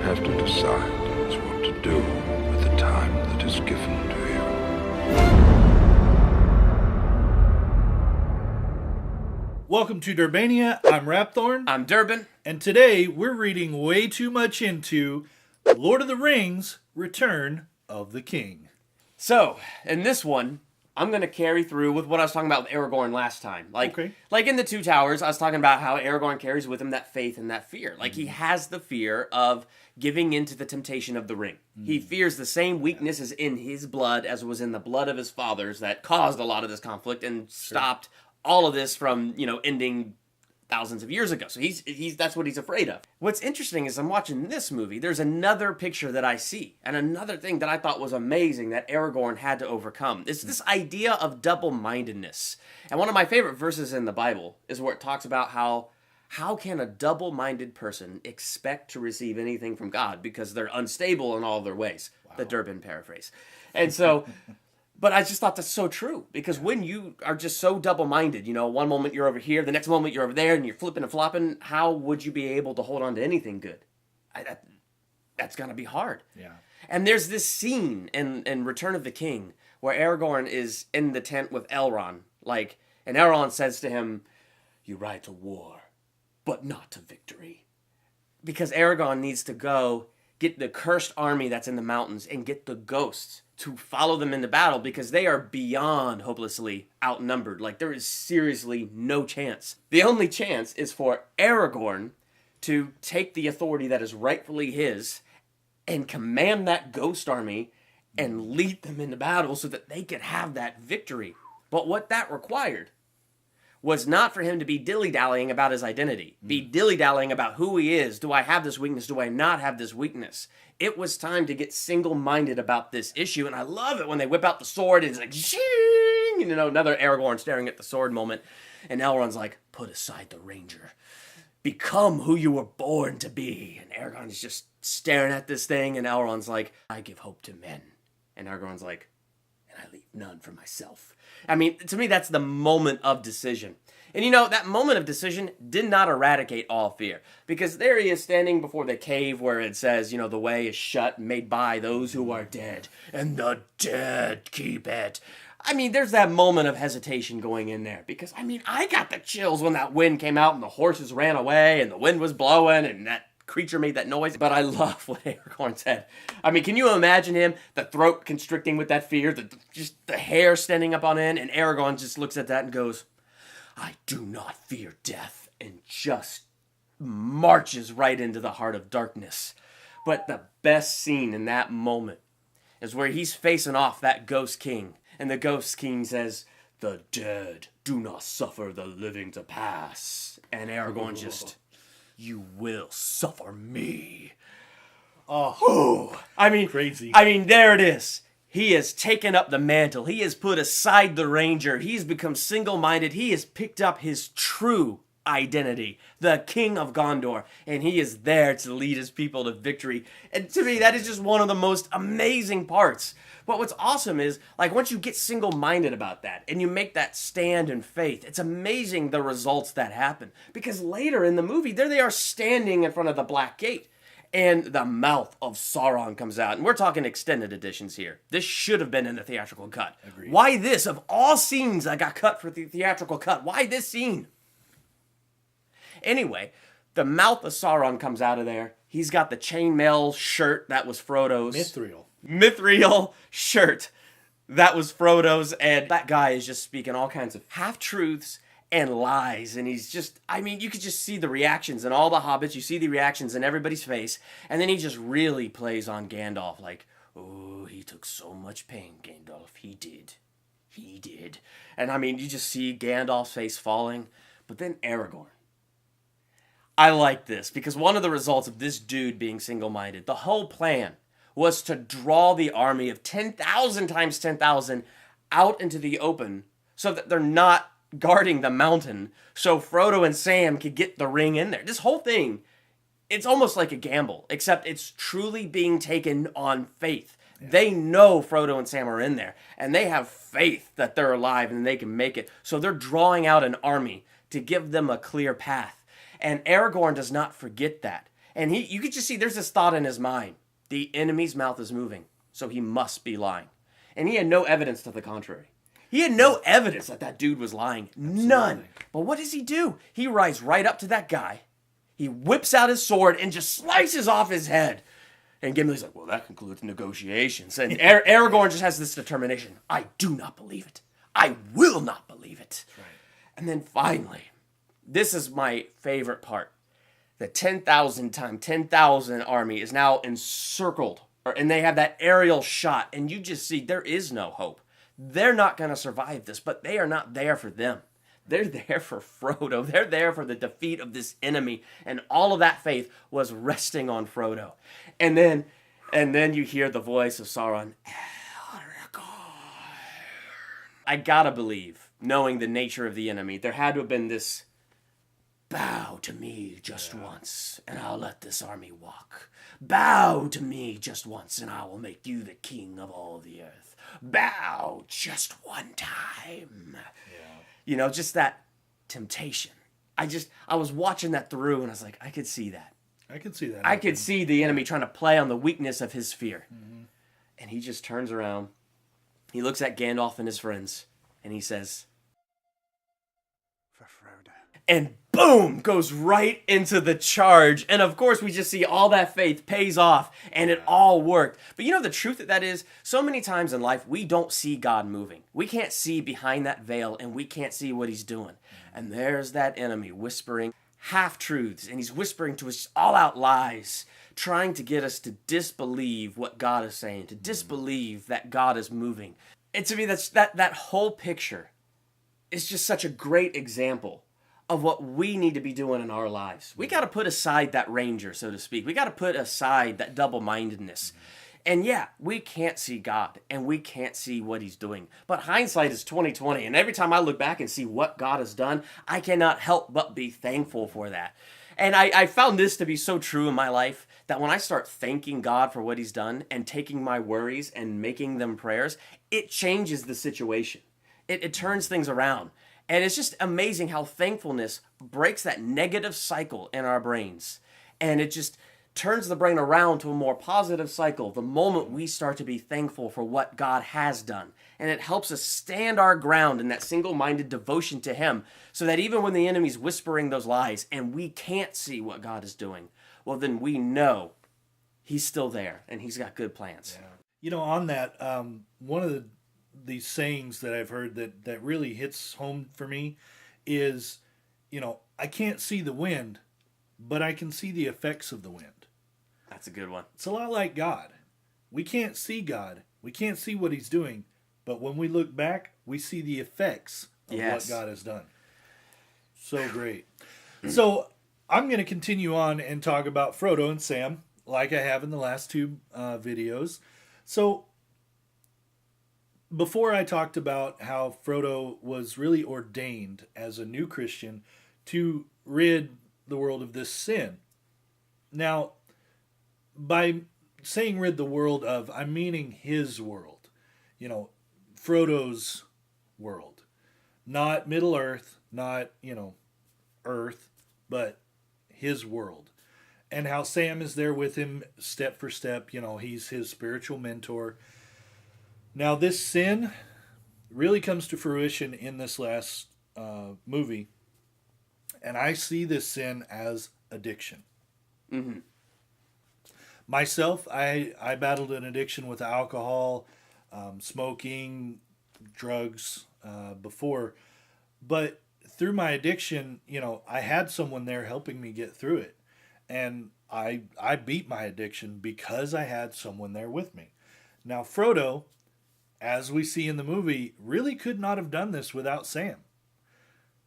have to decide is what to do with the time that is given to you. Welcome to Durbania. I'm Rhapthorne. I'm Durban. And today we're reading way too much into Lord of the Rings, Return of the King. So, in this one, I'm going to carry through with what I was talking about with Aragorn last time. Like in the Two Towers, I was talking about how Aragorn carries with him that faith and that fear. Like, he has the fear of giving into the temptation of the ring. He fears the same weaknesses in his blood as was in the blood of his fathers that caused a lot of this conflict and stopped all of this from, ending thousands of years ago. So he's that's what he's afraid of. What's interesting is I'm watching this movie, there's another picture that I see, and another thing that I thought was amazing that Aragorn had to overcome. It's this idea of double-mindedness. And one of my favorite verses in the Bible is where it talks about how can a double-minded person expect to receive anything from God because they're unstable in all of their ways. Wow. The Durban paraphrase. And so but I just thought that's so true, because when you are just so double-minded, one moment you're over here, the next moment you're over there, and you're flipping and flopping, how would you be able to hold on to anything good? That's going to be hard. Yeah. And there's this scene in Return of the King where Aragorn is in the tent with Elrond, and Elrond says to him, "You ride to war, but not to victory." Because Aragorn needs to go get the cursed army that's in the mountains and get the ghosts to follow them into battle, because they are beyond hopelessly outnumbered. Like, there is seriously no chance. The only chance is for Aragorn to take the authority that is rightfully his and command that ghost army and lead them into battle so that they could have that victory. But what that required was not for him to be dilly-dallying about his identity, be dilly-dallying about who he is. Do I have this weakness? Do I not have this weakness? It was time to get single-minded about this issue, and I love it when they whip out the sword, and it's like, zing! Another Aragorn staring at the sword moment, and Elrond's like, "Put aside the ranger. Become who you were born to be." And Aragorn is just staring at this thing, and Elrond's like, "I give hope to men." And Aragorn's like, "And I leave none for myself." I mean, to me, that's the moment of decision. And that moment of decision did not eradicate all fear. Because there he is standing before the cave where it says, the way is shut, made by those who are dead, and the dead keep it. I mean, there's that moment of hesitation going in there. Because, I got the chills when that wind came out and the horses ran away and the wind was blowing and that creature made that noise. But I love what Aragorn said. Can you imagine him, the throat constricting with that fear, just the hair standing up on end, and Aragorn just looks at that and goes, "I do not fear death," and just marches right into the heart of darkness. But the best scene in that moment is where he's facing off that Ghost King, and the Ghost King says, "The dead do not suffer the living to pass," and Aragorn just, "You will suffer me." Oh, crazy. There it is. He has taken up the mantle. He has put aside the ranger. He's become single-minded. He has picked up his true identity, the King of Gondor, and he is there to lead his people to victory. And to me, that is just one of the most amazing parts. But what's awesome is, once you get single-minded about that, and you make that stand in faith, it's amazing the results that happen. Because later in the movie, there they are standing in front of the Black Gate, and the mouth of Sauron comes out. And we're talking extended editions here. This should have been in the theatrical cut. Agreed. Why this? Of all scenes that got cut for the theatrical cut, why this scene? Anyway, the mouth of Sauron comes out of there. He's got the chainmail shirt that was Frodo's. Mithril shirt that was Frodo's. And that guy is just speaking all kinds of half-truths and lies. And he's just, you could just see the reactions in all the hobbits. You see the reactions in everybody's face. And then he just really plays on Gandalf like, "Oh, he took so much pain, Gandalf. He did. He did." And you just see Gandalf's face falling. But then Aragorn. I like this because one of the results of this dude being single-minded, the whole plan was to draw the army of 10,000 times 10,000 out into the open so that they're not guarding the mountain, so Frodo and Sam could get the ring in there. This whole thing, it's almost like a gamble, except it's truly being taken on faith. Yeah. They know Frodo and Sam are in there, and they have faith that they're alive and they can make it. So they're drawing out an army to give them a clear path. And Aragorn does not forget that. And you could just see there's this thought in his mind. The enemy's mouth is moving, so he must be lying. And he had no evidence to the contrary. He had no evidence that dude was lying. Absolutely. None. But what does he do? He rides right up to that guy. He whips out his sword and just slices off his head. And Gimli's like, well, that concludes negotiations. And Aragorn just has this determination. I do not believe it. I will not believe it. Right. And then finally, this is my favorite part. The 10,000 times 10,000 army is now encircled. And they have that aerial shot. And you just see there is no hope. They're not going to survive this. But they are not there for them. They're there for Frodo. They're there for the defeat of this enemy. And all of that faith was resting on Frodo. And then you hear the voice of Sauron. Aragorn. I gotta believe, knowing the nature of the enemy, there had to have been this, bow to me just once, and I'll let this army walk. Bow to me just once, and I will make you the king of all the earth. Bow just one time. Just that temptation. I was watching that through, and I was like, I could see that. I could see that. I could see the enemy trying to play on the weakness of his fear. Mm-hmm. And he just turns around. He looks at Gandalf and his friends, and he says, for Frodo. And boom, goes right into the charge. And of course, we just see all that faith pays off, and it all worked. But you know the truth that is? So many times in life, we don't see God moving. We can't see behind that veil, and we can't see what he's doing. And there's that enemy whispering half-truths, and he's whispering to us all-out lies, trying to get us to disbelieve what God is saying, to disbelieve that God is moving. And to me, that whole picture is just such a great example of what we need to be doing in our lives. We got to put aside that ranger, so to speak. We got to put aside that double-mindedness. And yeah, we can't see God, and we can't see what he's doing. But hindsight is 20/20, and every time I look back and see what God has done, I cannot help but be thankful for that. And I found this to be so true in my life, that when I start thanking God for what he's done and taking my worries and making them prayers, it changes the situation. It turns things around. And it's just amazing how thankfulness breaks that negative cycle in our brains. And it just turns the brain around to a more positive cycle the moment we start to be thankful for what God has done. And it helps us stand our ground in that single-minded devotion to him, so that even when the enemy's whispering those lies and we can't see what God is doing, well, then we know he's still there and he's got good plans. Yeah. On that, one of these sayings that I've heard that really hits home for me is, I can't see the wind, but I can see the effects of the wind. That's a good one. It's a lot like God. We can't see God. We can't see what he's doing. But when we look back, we see the effects of what God has done. So great. So I'm going to continue on and talk about Frodo and Sam, like I have in the last two videos. So before I talked about how Frodo was really ordained as a new Christian to rid the world of this sin. Now, by saying rid the world of, I'm meaning his world. Frodo's world. Not Middle Earth, not, Earth, but his world. And how Sam is there with him step for step. He's his spiritual mentor. Now, this sin really comes to fruition in this last movie. And I see this sin as addiction. Mm-hmm. Myself, I battled an addiction with alcohol, smoking, drugs before. But through my addiction, I had someone there helping me get through it. And I beat my addiction because I had someone there with me. Now, Frodo, as we see in the movie, really could not have done this without Sam.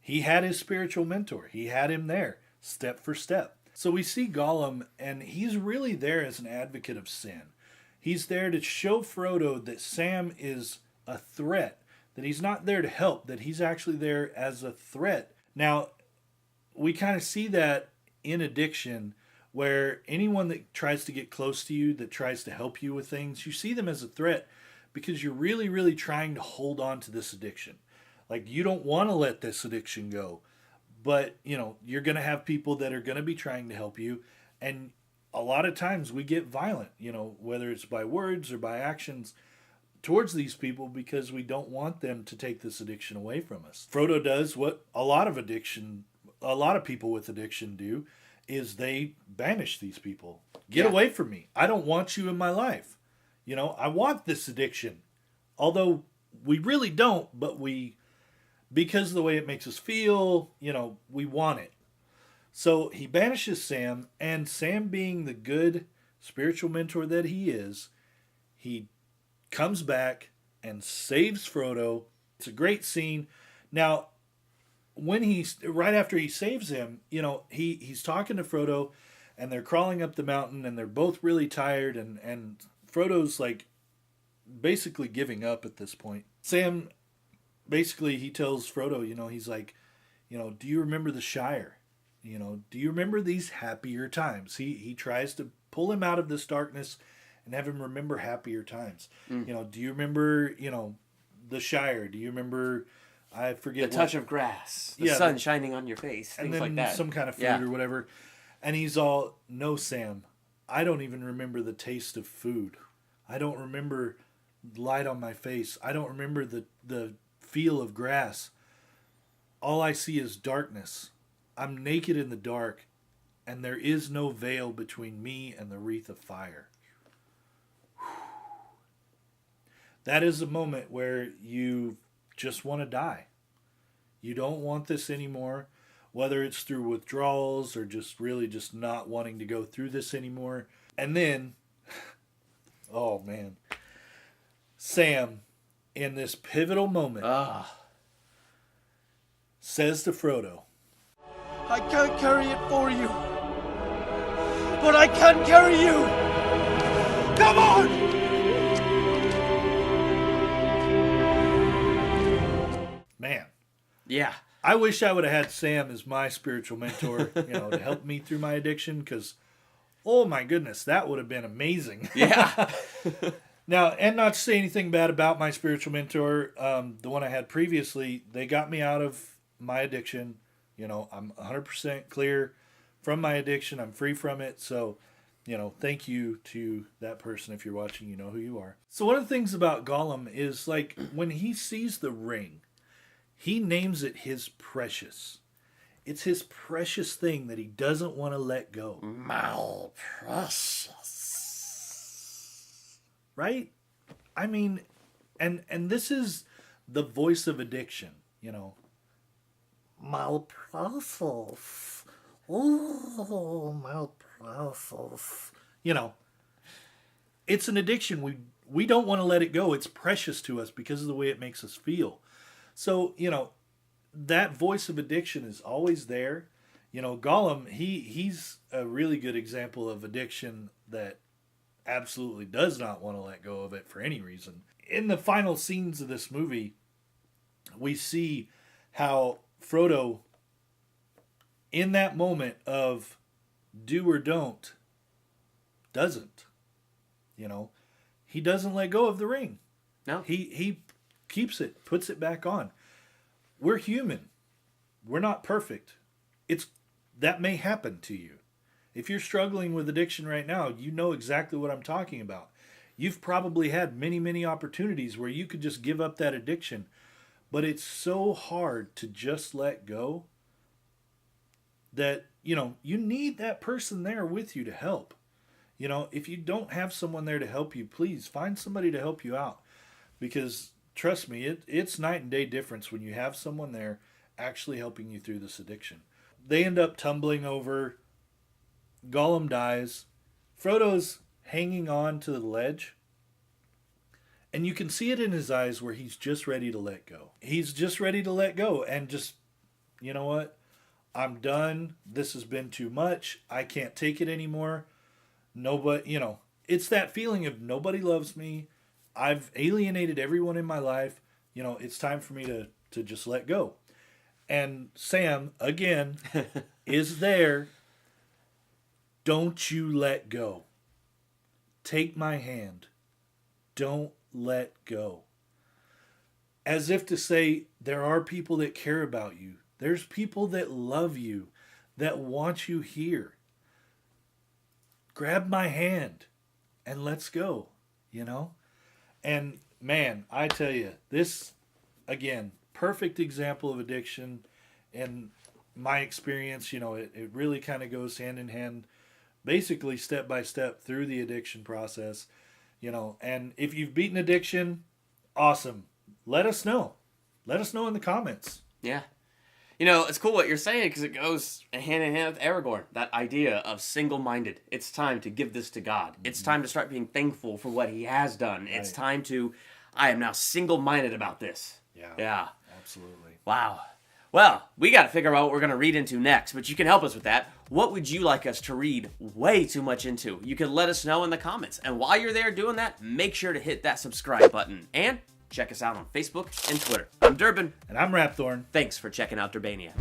He had his spiritual mentor. He had him there, step for step. So we see Gollum, and he's really there as an advocate of sin. He's there to show Frodo that Sam is a threat, that he's not there to help, that he's actually there as a threat. Now, we kind of see that in addiction, where anyone that tries to get close to you, that tries to help you with things, you see them as a threat because you're really, really trying to hold on to this addiction. Like, you don't want to let this addiction go. But, you're going to have people that are going to be trying to help you. And a lot of times we get violent, whether it's by words or by actions towards these people because we don't want them to take this addiction away from us. Frodo does what a lot of people with addiction do, is they banish these people. Get away from me. I don't want you in my life. I want this addiction. Although we really don't, but because of the way it makes us feel, we want it. So he banishes Sam, and Sam, being the good spiritual mentor that he is, he comes back and saves Frodo. It's a great scene. Now, right after he saves him, he's talking to Frodo, and they're crawling up the mountain, and they're both really tired, and Frodo's like basically giving up at this point. Sam, basically, he tells Frodo, he's like, do you remember the Shire? Do you remember these happier times? He tries to pull him out of this darkness and have him remember happier times. Do you remember, the Shire? Do you remember, I forget the touch of grass, the sun shining on your face, things like that. Some kind of food or whatever. And he's all, no, Sam, I don't even remember the taste of food. I don't remember light on my face. I don't remember the feel of grass. All I see is darkness. I'm naked in the dark, and there is no veil between me and the wreath of fire. That is a moment where you just want to die. You don't want this anymore, whether it's through withdrawals or just really just not wanting to go through this anymore. And then, oh man, Sam, in this pivotal moment, says to Frodo, I can't carry it for you, but I can carry you. Come on! Man. Yeah. I wish I would have had Sam as my spiritual mentor, to help me through my addiction, because, oh my goodness, that would have been amazing. Yeah. Now, and not to say anything bad about my spiritual mentor, the one I had previously, they got me out of my addiction. I'm 100% clear from my addiction. I'm free from it. So, thank you to that person. If you're watching, you know who you are. So one of the things about Gollum is, like, when he sees the ring, he names it his precious. It's his precious thing that he doesn't want to let go. My precious. Right? I mean, and this is the voice of addiction, My precious. Oh, my precious. It's an addiction. We don't want to let it go. It's precious to us because of the way it makes us feel. So, that voice of addiction is always there. Gollum, he's a really good example of addiction that absolutely does not want to let go of it for any reason. In the final scenes of this movie, we see how Frodo, in that moment of do or don't, doesn't. He doesn't let go of the ring. No. He keeps it, puts it back on. We're human. We're not perfect. That may happen to you. If you're struggling with addiction right now, you know exactly what I'm talking about. You've probably had many, many opportunities where you could just give up that addiction, but it's so hard to just let go that, you need that person there with you to help. If you don't have someone there to help you, please find somebody to help you out, because trust me, it's night and day difference when you have someone there actually helping you through this addiction. They end up tumbling over. Gollum dies. Frodo's hanging on to the ledge. And you can see it in his eyes where he's just ready to let go. He's just ready to let go and just, you know what? I'm done. This has been too much. I can't take it anymore. Nobody, it's that feeling of nobody loves me. I've alienated everyone in my life. It's time for me to just let go. And Sam, again, is there. Don't you let go. Take my hand. Don't let go. As if to say, there are people that care about you. There's people that love you, that want you here. grab my hand and let's go, And man, I tell you, this, again, perfect example of addiction. And my experience, it really kind of goes hand in hand, basically step by step through the addiction process, And if you've beaten addiction, awesome. Let us know. Let us know in the comments. Yeah. It's cool what you're saying because it goes hand in hand with Aragorn. That idea of single-minded. It's time to give this to God. It's time to start being thankful for what he has done. Right. It's time to, I am now single-minded about this. Yeah. Absolutely. Wow. Well, we got to figure out what we're going to read into next, but you can help us with that. What would you like us to read way too much into? You can let us know in the comments. And while you're there doing that, make sure to hit that subscribe button. And check us out on Facebook and Twitter. I'm Durban. And I'm Rhapthorne. Thanks for checking out Durbania.